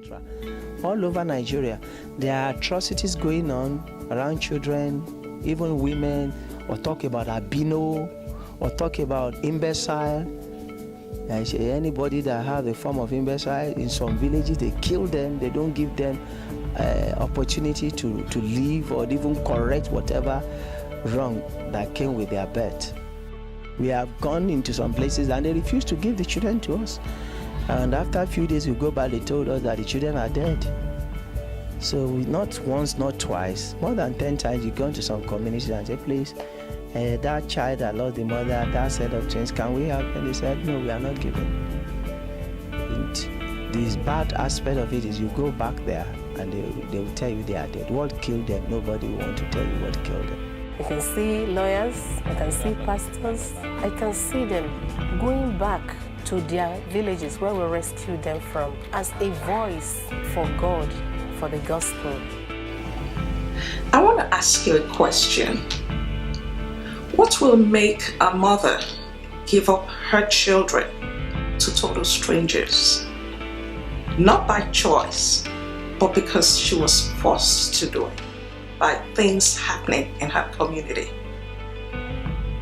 etc. All over Nigeria, there are atrocities going on around children, even women, or talk about albino, or talk about imbecile. Anybody that have a form of imbecile, in some villages, they kill them, they don't give them opportunity to live or even correct whatever wrong that came with their birth. We have gone into some places and they refuse to give the children to us. And after a few days we go back, they told us that the children are dead. So not once, not twice, more than 10 times you go into some communities and say, please, that child that lost the mother, that set of twins, can we have? And they said, no, we are not giving. And this bad aspect of it is you go back there and they will tell you they are dead. What killed them? Nobody will want to tell you what killed them. I can see lawyers, I can see pastors, I can see them going back to their villages where we rescued them from as a voice for God, for the gospel. I want to ask you a question. What will make a mother give up her children to total strangers? Not by choice, but because she was forced to do it by things happening in her community.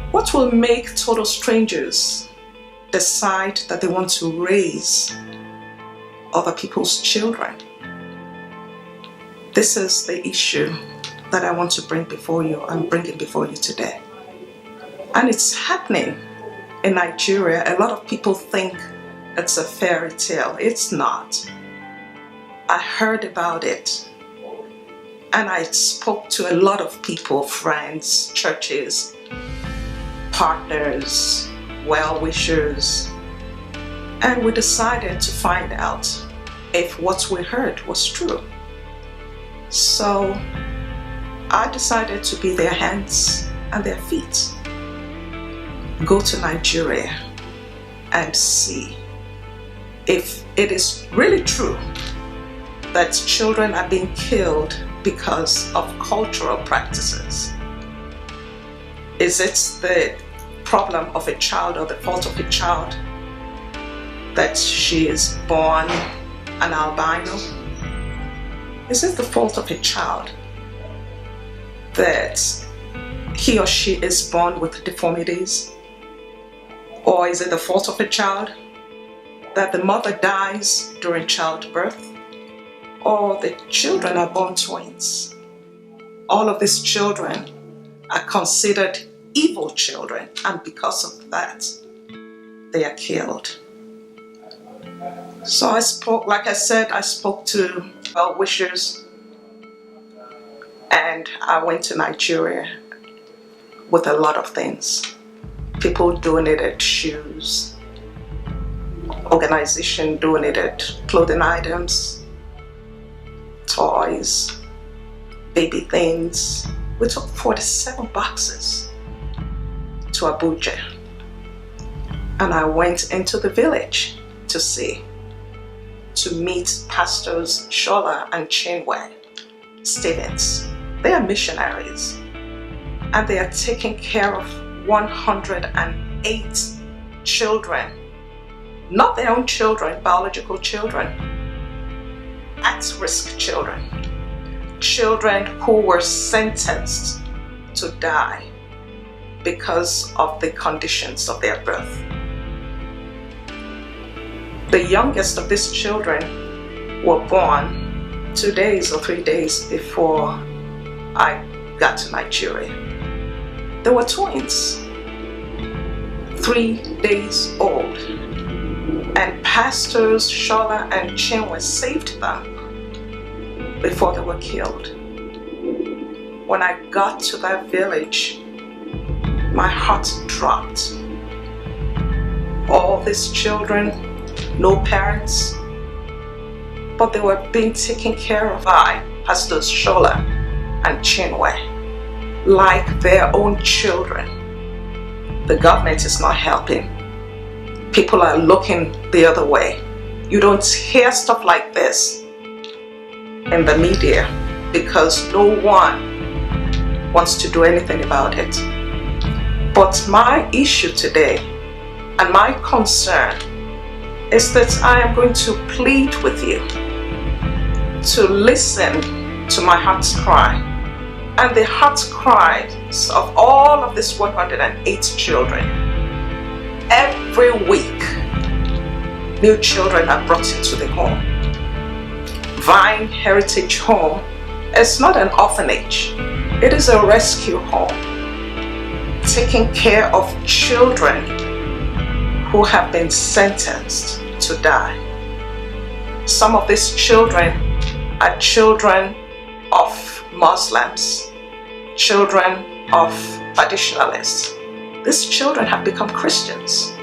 What will make total strangers decide that they want to raise other people's children? This is the issue that I want to bring before you. I'm bringing before you today. And it's happening in Nigeria. A lot of people think it's a fairy tale. It's not. I heard about it. And I spoke to a lot of people, friends, churches, partners, well-wishers, and we decided to find out if what we heard was true. So I decided to be their hands and their feet. Go to Nigeria and see if it is really true that children are being killed because of cultural practices. Is it the problem of a child or the fault of a child that she is born an albino? Is it the fault of a child that he or she is born with deformities? Or is it the fault of a child that the mother dies during childbirth? Or the children are born twins? All of these children are considered evil children, and because of that, they are killed. So I spoke, like I said, I spoke to well-wishers, and I went to Nigeria with a lot of things. People donated shoes, organization donated clothing items, toys, baby things. We took 47 boxes to Abuja, and I went into the village to meet Pastors Shola and Chinwe Stevens. They are missionaries, and they are taking care of 108 children, not their own children, biological children, at-risk children, children who were sentenced to die because of the conditions of their birth. The youngest of these children were born 2 days or 3 days before I got to Nigeria. They were twins, 3 days old, and Pastors Shola and Chinwe saved them before they were killed. When I got to that village, my heart dropped. All these children, no parents, but they were being taken care of by Pastors Shola and Chinwe like their own children. The government is not helping. People are looking the other way. You don't hear stuff like this in the media because no one wants to do anything about it. But my issue today and my concern is that I am going to plead with you to listen to my heart's cry and the heart's cries of all of these 108 children. Every week, new children are brought into the home. Vine Heritage Home is not an orphanage. It is a rescue home, taking care of children who have been sentenced to die. Some of these children are children of Muslims, children of traditionalists. These children have become Christians.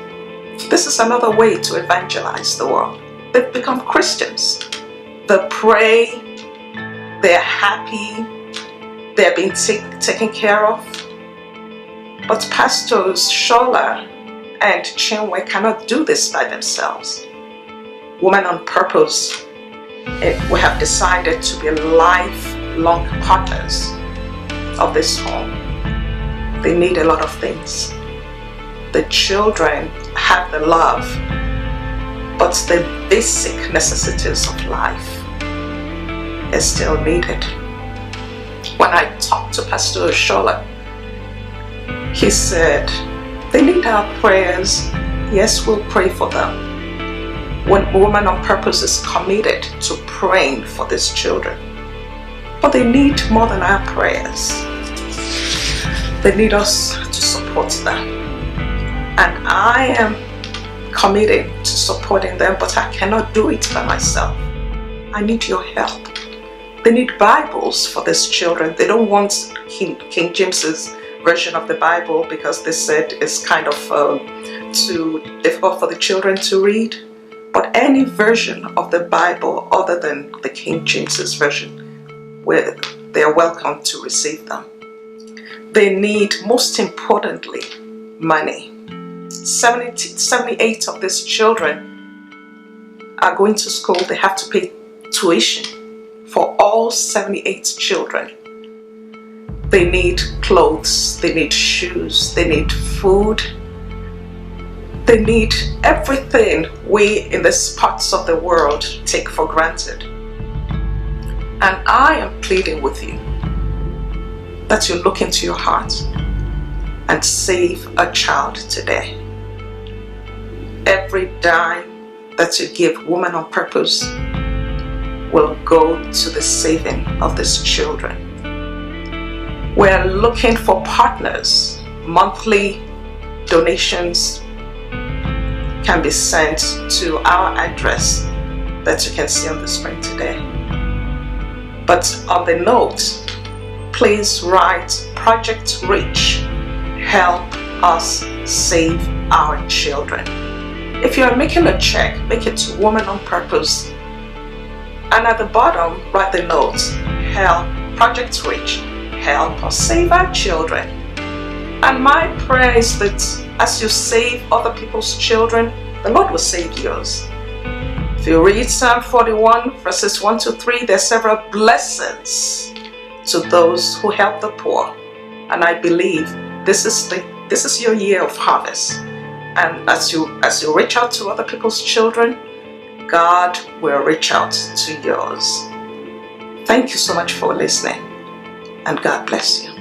This is another way to evangelize the world. They've become Christians. They pray, they're happy, they're being taken care of. But Pastors Shola and Chinwe cannot do this by themselves. Women on Purpose, we have decided to be lifelong partners of this home. They need a lot of things. The children have the love, but the basic necessities of life is still needed. When I talked to Pastor Shola, he said, they need our prayers. Yes, we'll pray for them. When Women on Purpose is committed to praying for these children, but they need more than our prayers. They need us to support them. And I am committed to supporting them, but I cannot do it by myself. I need your help. They need Bibles for these children. They don't want King James's version of the Bible because they said it's kind of too difficult for the children to read. But any version of the Bible other than the King James's version, where they are welcome to receive them. They need, most importantly, money. 78 of these children are going to school. They have to pay tuition for all 78 children. They need clothes, they need shoes, they need food, they need everything we in these parts of the world take for granted. And I am pleading with you that you look into your heart and save a child today. Every dime that you give Women on Purpose will go to the saving of these children. We're looking for partners. Monthly donations can be sent to our address that you can see on the screen today. But on the note, please write Project Reach, help us save our children. If you are making a check, make it to Women on Purpose. And at the bottom, write the note, help Project Reach, help us save our children. And my prayer is that as you save other people's children, the Lord will save yours. If you read Psalm 41, verses 1 to 3, there are several blessings to those who help the poor. And I believe this is your year of harvest. And as you reach out to other people's children, God will reach out to yours. Thank you so much for listening, and God bless you.